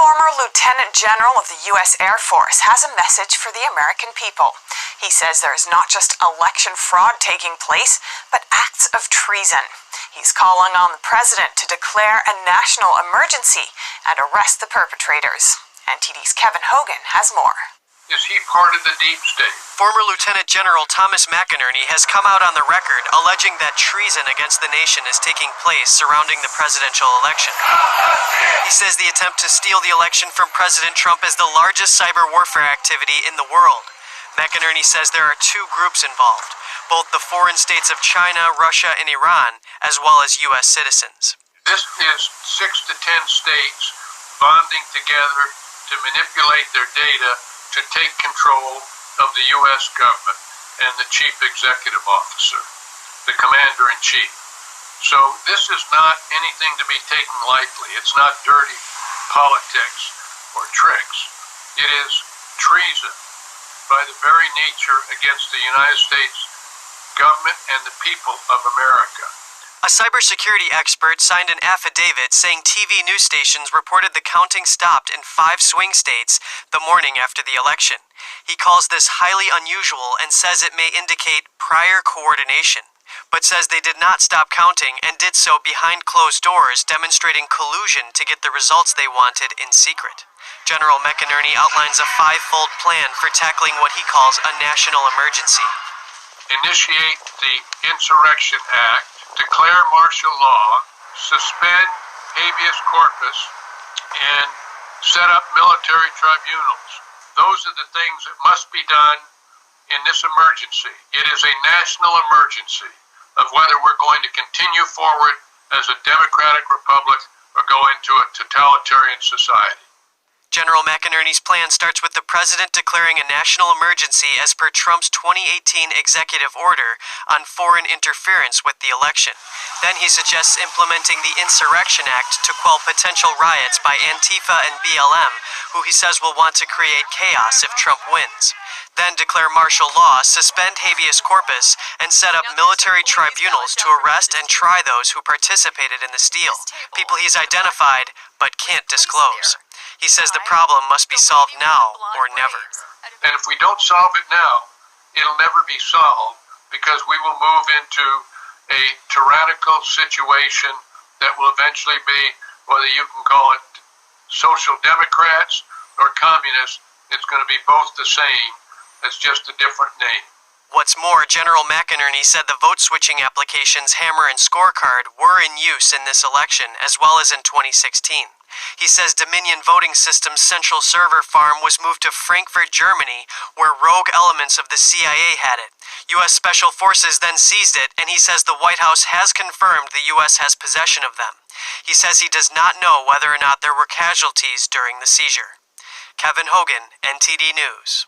former Lieutenant General of the U.S. Air Force has a message for the American people. He says there is not just election fraud taking place, but acts of treason. He's calling on the president to declare a national emergency and arrest the perpetrators. NTD's Kevin Hogan has more. Is he part of the deep state? Former Lieutenant General Thomas McInerney has come out on the record alleging that treason against the nation is taking place surrounding the presidential election. He says the attempt to steal the election from President Trump is the largest cyber warfare activity in the world. McInerney says there are two groups involved, both the foreign states of China, Russia, and Iran, as well as U.S. citizens. This is 6 to 10 states bonding together to manipulate their data to take control of the U.S. government and the chief executive officer, the commander-in-chief. So this is not anything to be taken lightly. It's not dirty politics or tricks. It is treason by the very nature against the United States government and the people of America. A cybersecurity expert signed an affidavit saying TV news stations reported the counting stopped in 5 swing states the morning after the election. He calls this highly unusual and says it may indicate prior coordination, but says they did not stop counting and did so behind closed doors, demonstrating collusion to get the results they wanted in secret. General McInerney outlines a 5-fold plan for tackling what he calls a national emergency. Initiate the Insurrection Act, declare martial law, suspend habeas corpus, and set up military tribunals. Those are the things that must be done in this emergency. It is a national emergency of whether we're going to continue forward as a democratic republic or go into a totalitarian society. General McInerney's plan starts with the president declaring a national emergency as per Trump's 2018 executive order on foreign interference with the election. Then he suggests implementing the Insurrection Act to quell potential riots by Antifa and BLM, who he says will want to create chaos if Trump wins. Then declare martial law, suspend habeas corpus, and set up military tribunals to arrest and try those who participated in the steal, people he's identified but can't disclose. He says the problem must be solved now or never. And if we don't solve it now, it'll never be solved because we will move into a tyrannical situation that will eventually be, whether you can call it social democrats or communists, it's going to be both the same. It's just a different name. What's more, General McInerney said the vote-switching applications Hammer and Scorecard were in use in this election, as well as in 2016. He says Dominion Voting Systems' central server farm was moved to Frankfurt, Germany, where rogue elements of the CIA had it. U.S. Special Forces then seized it, and he says the White House has confirmed the U.S. has possession of them. He says he does not know whether or not there were casualties during the seizure. Kevin Hogan, NTD News.